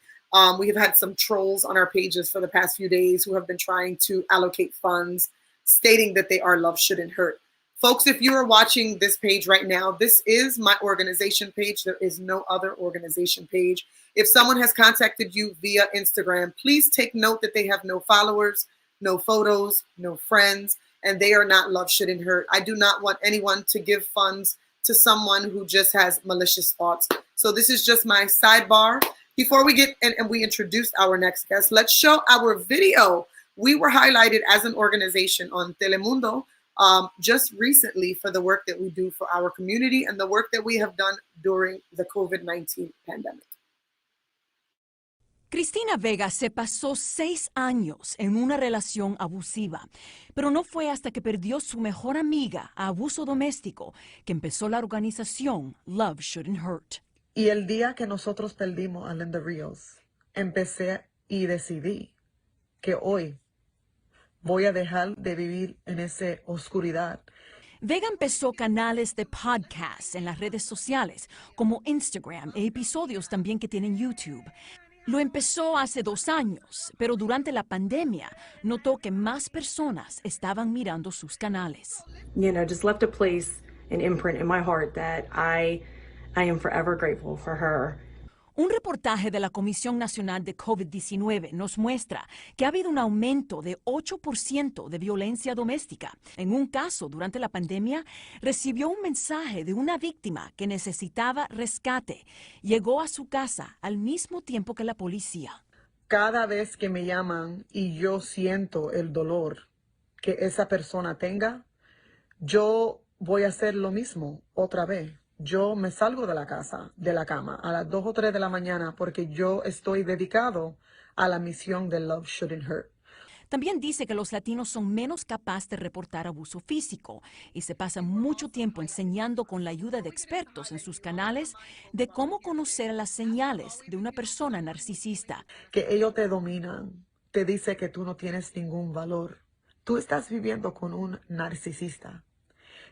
we have had some trolls on our pages for the past few days who have been trying to allocate funds, stating that they are Love Shouldn't Hurt. Folks, if you are watching this page right now, this is my organization page. There is no other organization page. If someone has contacted you via Instagram, please take note that they have no followers, no photos, no friends, and they are not Love Shouldn't Hurt. I do not want anyone to give funds to someone who just has malicious thoughts. So this is just my sidebar. Before we get and we introduce our next guest, let's show our video. We were highlighted as an organization on Telemundo just recently for the work that we do for our community and the work that we have done during the COVID-19 pandemic. Christina Vega se pasó 6 años en una relación abusiva, pero no fue hasta que perdió su mejor amiga a abuso doméstico que empezó la organización Love Shouldn't Hurt. Y el día que nosotros perdimos a Linda Rios, empecé y decidí que hoy voy a dejar de vivir en esa oscuridad. Vega empezó canales de podcasts en las redes sociales como Instagram e episodios también que tienen YouTube. Lo empezó hace 2 años, pero durante la pandemia notó que más personas estaban mirando sus canales. You know, just left a place, an imprint in my heart that I am forever grateful for her. Un reportaje de la Comisión Nacional de COVID-19 nos muestra que ha habido un aumento de 8% de violencia doméstica. En un caso, durante la pandemia, recibió un mensaje de una víctima que necesitaba rescate. Llegó a su casa al mismo tiempo que la policía. Cada vez que me llaman y yo siento el dolor que esa persona tenga, yo voy a hacer lo mismo otra vez. Yo me salgo de la casa, de la cama, a las 2 o 3 de la mañana porque yo estoy dedicado a la misión de Love Shouldn't Hurt. También dice que los latinos son menos capaces de reportar abuso físico y se pasan mucho tiempo enseñando con la ayuda de expertos en sus canales de cómo conocer las señales de una persona narcisista. Que ellos te dominan, te dice que tú no tienes ningún valor. Tú estás viviendo con un narcisista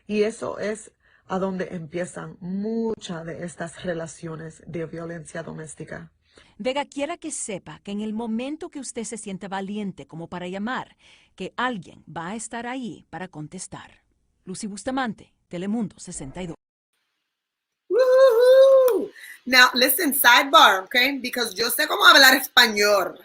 y eso es a donde empiezan muchas de estas relaciones de violencia doméstica. Vega quiera que sepa que en el momento que usted se siente valiente como para llamar, que alguien va a estar ahí para contestar. Lucy Bustamante, Telemundo 62. Woo-hoo! Now, listen, sidebar, okay? Because yo sé cómo hablar español.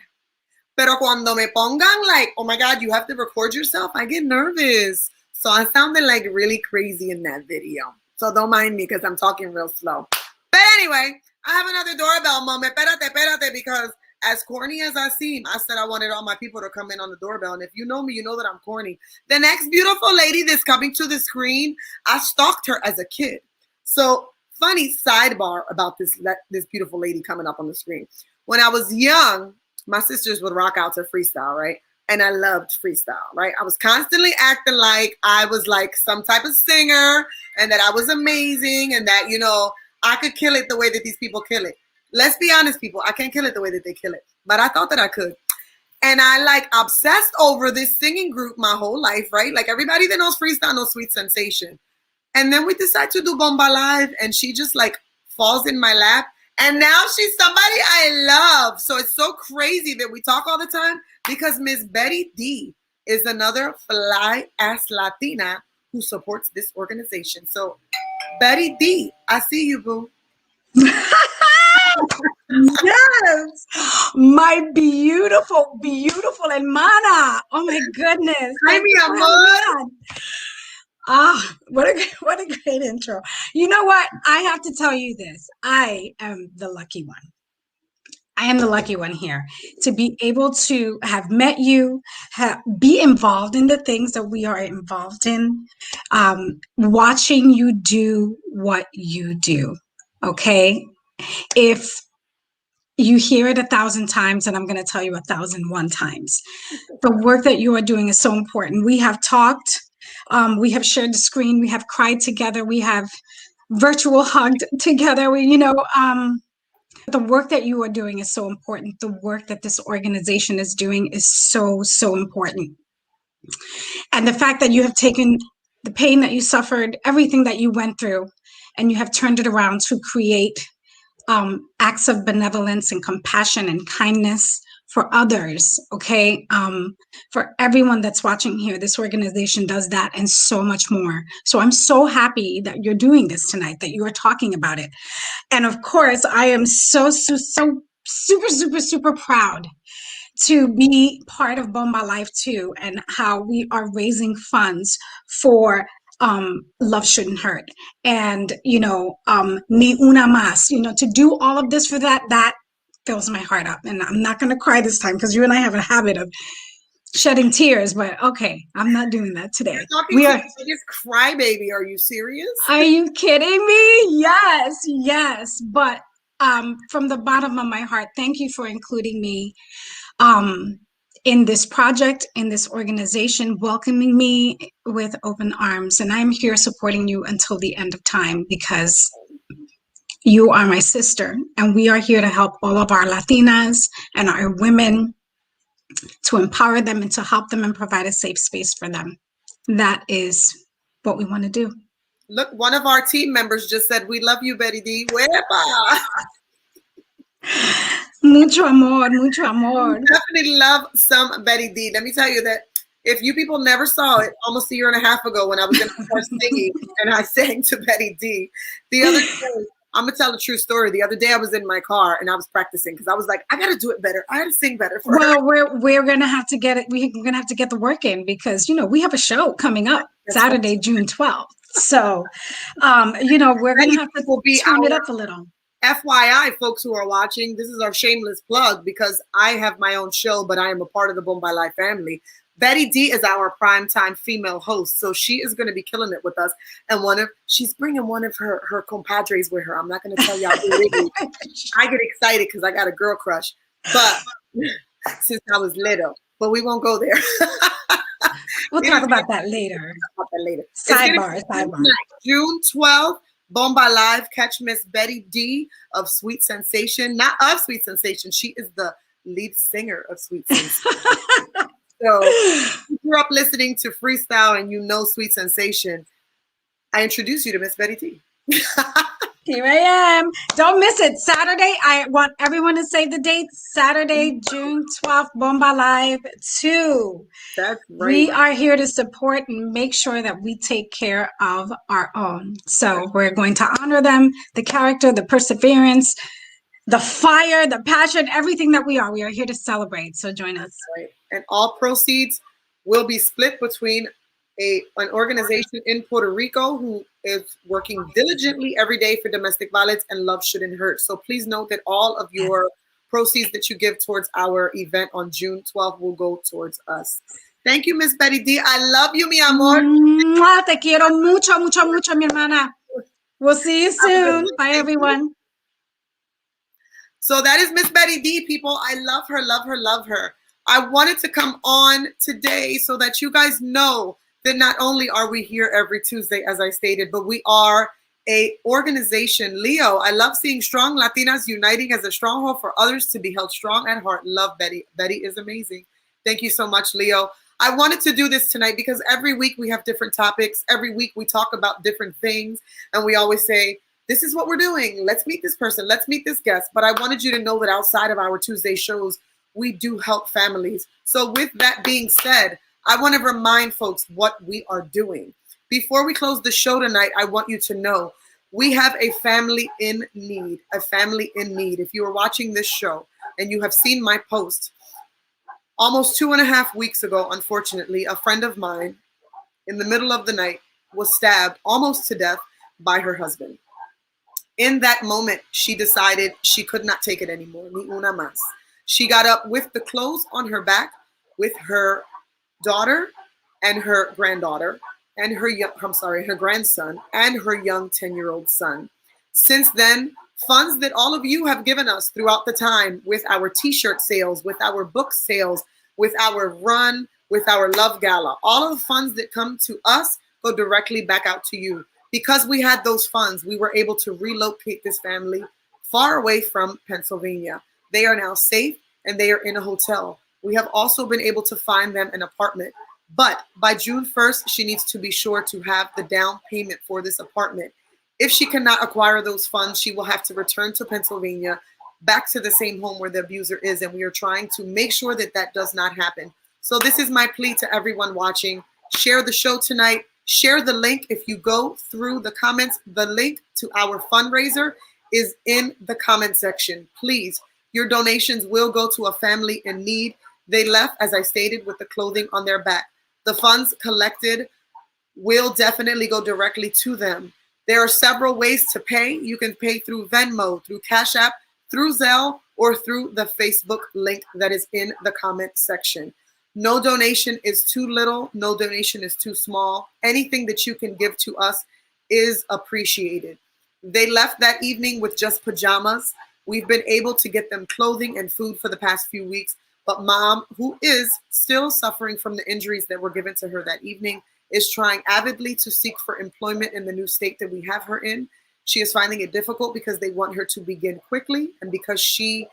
Pero cuando me pongan like, oh my God, you have to record yourself, I get nervous. So I sounded like really crazy in that video. So don't mind me because I'm talking real slow. But anyway, I have another doorbell moment. Espérate, because as corny as I seem, I said I wanted all my people to come in on the doorbell. And if you know me, you know that I'm corny. The next beautiful lady that's coming to the screen, I stalked her as a kid. So funny sidebar about this beautiful lady coming up on the screen. When I was young, my sisters would rock out to freestyle, right? And I loved freestyle, right? I was constantly acting like I was like some type of singer and that I was amazing and that, you know, I could kill it the way that these people kill it. Let's be honest, people. I can't kill it the way that they kill it. But I thought that I could. And I like obsessed over this singing group my whole life, right? Like everybody that knows freestyle knows Sweet Sensation. And then we decide to do Bomba Live and she just like falls in my lap. And now she's somebody I love. So it's so crazy that we talk all the time because Miss Betty D is another fly-ass Latina who supports this organization. So Betty D, I see you, boo. Yes, my beautiful hermana. Oh my goodness. Hi, mi amor. Ah, what a great intro. You know what? I have to tell you this. I am the lucky one. I am the lucky one here to be able to have met you, be involved in the things that we are involved in, watching you do what you do. Okay. If you hear it 1,000 times, and I'm going to tell you 1,001 times, the work that you are doing is so important. We have talked, we have shared the screen, we have cried together, we have virtual hugged together. The work that you are doing is so important. The work that this organization is doing is so, so important. And the fact that you have taken the pain that you suffered, everything that you went through, and you have turned it around to create acts of benevolence and compassion and kindness for others, okay? For everyone that's watching here, this organization does that and so much more. So I'm so happy that you're doing this tonight, that you are talking about it. And of course, I am so super proud to be part of Bomba Life too, and how we are raising funds for Love Shouldn't Hurt. And, Ni Una Más, to do all of this for that fills my heart up. And I'm not going to cry this time because you and I have a habit of shedding tears, but okay, I'm not doing that today. You're talking to the biggest crybaby. Are you serious? Are you kidding me? Yes. But from the bottom of my heart, thank you for including me in this project, in this organization, welcoming me with open arms. And I'm here supporting you until the end of time because you are my sister. And we are here to help all of our Latinas and our women, to empower them and to help them and provide a safe space for them. That is what we want to do. Look, one of our team members just said, "We love you, Betty D." Wepa. Mucho amor, mucho amor. Definitely love some Betty D. Let me tell you that if you people never saw it, almost a year and a half ago when I was going to start singing and I sang to Betty D, the other day, I'm going to tell a true story. The other day I was in my car and I was practicing because I was like, I got to do it better. I got to sing better for her. We're going to have to get it. We're going to have to get the work in because, we have a show coming up Saturday, June 12th. So, we're going to have to turn it up a little. FYI, folks who are watching, this is our shameless plug because I have my own show, but I am a part of the Boom by Life family. Betty D is our primetime female host, so she is going to be killing it with us. And she's bringing one of her compadres with her. I'm not going to tell y'all who it is. I get excited because I got a girl crush, but since I was little, but we won't go there. We'll talk about that later. Sidebar. June 12th. Bomba Live, catch Miss Betty D of Sweet Sensation. Not of Sweet Sensation. She is the lead singer of Sweet Sensation. So if you grew up listening to freestyle and you know Sweet Sensation, I introduce you to Miss Betty D. Here I am. Don't miss it. Saturday. I want everyone to save the date. Saturday, June 12th, Bomba Live 2. That's right. We are here to support and make sure that we take care of our own. So we're going to honor them, the character, the perseverance, the fire, the passion, everything that we are. We are here to celebrate. So join us. Right. And all proceeds will be split between an organization in Puerto Rico who is working diligently every day for domestic violence and Love Shouldn't Hurt. So please note that all of your proceeds that you give towards our event on June 12th will go towards us. Thank you, Miss Betty D. I love you, mi amor. Te quiero mucho, mucho, mucho, mi hermana. We'll see you soon. Bye, everyone. So that is Miss Betty D, people. I love her, love her, love her. I wanted to come on today so that you guys know that not only are we here every Tuesday, as I stated, but we are a organization. Leo, I love seeing strong Latinas uniting as a stronghold for others to be held strong at heart. Love Betty. Betty is amazing. Thank you so much, Leo. I wanted to do this tonight because every week we have different topics. Every week we talk about different things. And we always say, this is what we're doing. Let's meet this person. Let's meet this guest. But I wanted you to know that outside of our Tuesday shows, we do help families. So with that being said, I want to remind folks what we are doing. Before we close the show tonight, I want you to know we have a family in need, a family in need. If you are watching this show and you have seen my post, almost 2.5 weeks ago, unfortunately, a friend of mine in the middle of the night was stabbed almost to death by her husband. In that moment, she decided she could not take it anymore. Ni una más. She got up with the clothes on her back with her daughter and her granddaughter and her grandson and her young 10-year-old son. Since then, funds that all of you have given us throughout the time with our t-shirt sales, with our book sales, with our run, with our Love Gala, all of the funds that come to us go directly back out to you. Because we had those funds, we were able to relocate this family far away from Pennsylvania. They are now safe and they are in a hotel. We have also been able to find them an apartment. But by June 1st, she needs to be sure to have the down payment for this apartment. If she cannot acquire those funds, she will have to return to Pennsylvania, back to the same home where the abuser is. And we are trying to make sure that that does not happen. So this is my plea to everyone watching. Share the show tonight. Share the link. If you go through the comments, the link to our fundraiser is in the comment section. Please, your donations will go to a family in need. They left, as I stated, with the clothing on their back. The funds collected will definitely go directly to them. There are several ways to pay. You can pay through Venmo, through Cash App, through Zelle, or through the Facebook link that is in the comment section. No donation is too little. No donation is too small. Anything that you can give to us is appreciated. They left that evening with just pajamas. We've been able to get them clothing and food for the past few weeks. But mom, who is still suffering from the injuries that were given to her that evening, is trying avidly to seek for employment in the new state that we have her in. She is finding it difficult because they want her to begin quickly. And because she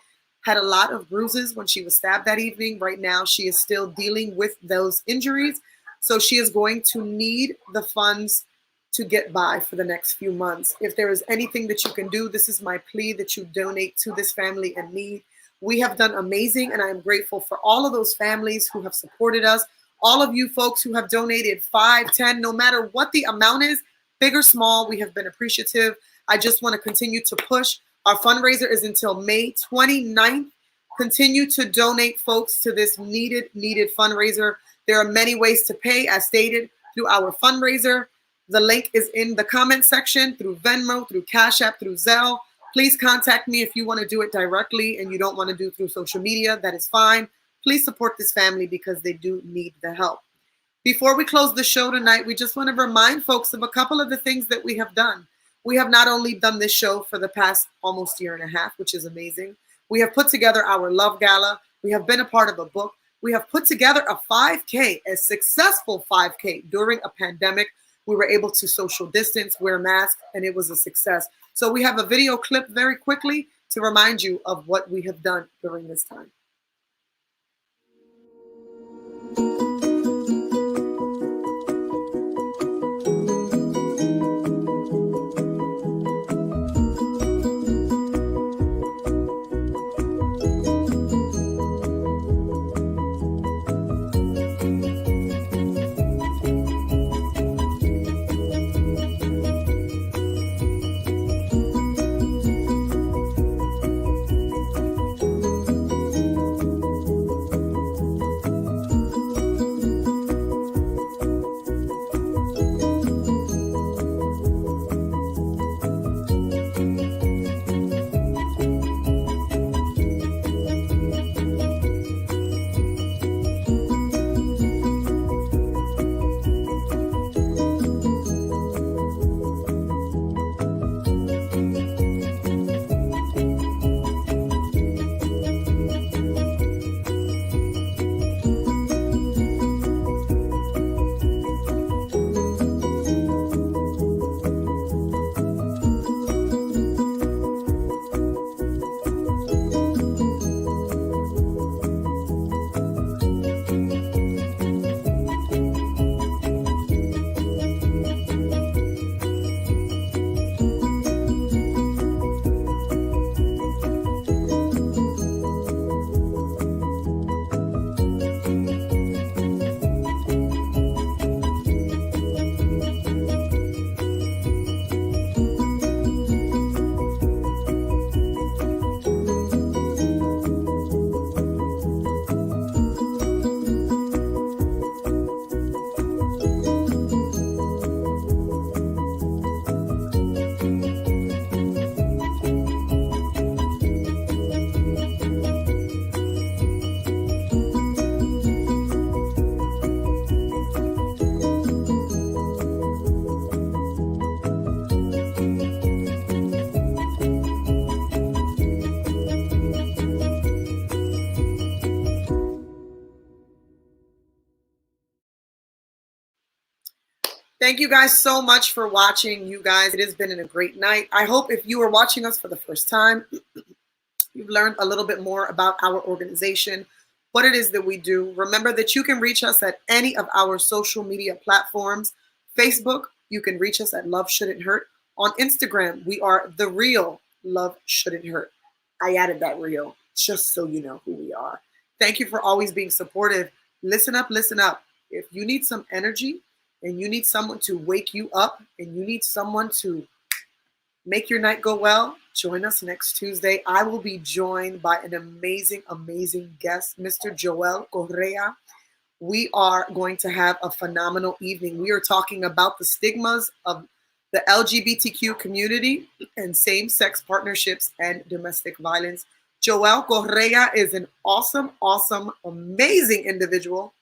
had a lot of bruises when she was stabbed that evening, right now she is still dealing with those injuries. So she is going to need the funds to get by for the next few months. If there is anything that you can do, this is my plea, that you donate to this family in need. We have done amazing, and I am grateful for all of those families who have supported us. All of you folks who have donated 5, 10, no matter what the amount is, big or small, we have been appreciative. I just want to continue to push. Our fundraiser is until May 29th. Continue to donate, folks, to this needed fundraiser. There are many ways to pay, as stated, through our fundraiser. The link is in the comment section, through Venmo, through Cash App, through Zelle. Please contact me if you want to do it directly and you don't want to do it through social media. That is fine. Please support this family because they do need the help. Before we close the show tonight, we just want to remind folks of a couple of the things that we have done. We have not only done this show for the past almost year and a half, which is amazing. We have put together our Love Gala. We have been a part of a book. We have put together a 5K, a successful 5K during a pandemic. We were able to social distance, wear masks, and it was a success. So we have a video clip very quickly to remind you of what we have done during this time. Thank you guys so much for watching. You guys, it has been a great night. I hope if you are watching us for the first time, you've learned a little bit more about our organization, what it is that we do. Remember that you can reach us at any of our social media platforms. Facebook, you can reach us at Love Shouldn't Hurt. On Instagram, we are The Real Love Shouldn't Hurt. I added that real, just so you know who we are. Thank you for always being supportive. Listen up, listen up. If you need some energy and you need someone to wake you up and you need someone to make your night go well, join us next Tuesday. I will be joined by an amazing, amazing guest, Mr. Joel Correa. We are going to have a phenomenal evening. We are talking about the stigmas of the LGBTQ community and same-sex partnerships and domestic violence. Joel Correa is an awesome, awesome, amazing individual.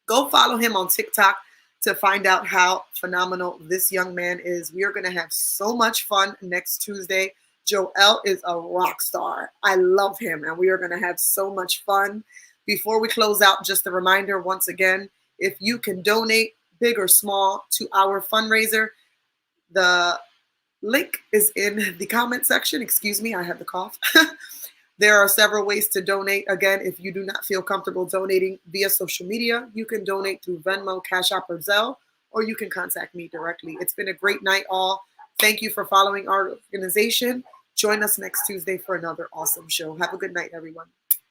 Go follow him on TikTok to find out how phenomenal this young man is. We are going to have so much fun next Tuesday. Joel is a rock star. I love him, and we are going to have so much fun. Before we close out, just a reminder once again, if you can donate, big or small, to our fundraiser, the link is in the comment section. Excuse me, I have the cough. There are several ways to donate. Again, if you do not feel comfortable donating via social media, you can donate through Venmo, Cash App, or Zelle, or you can contact me directly. It's been a great night, all. Thank you for following our organization. Join us next Tuesday for another awesome show. Have a good night, everyone.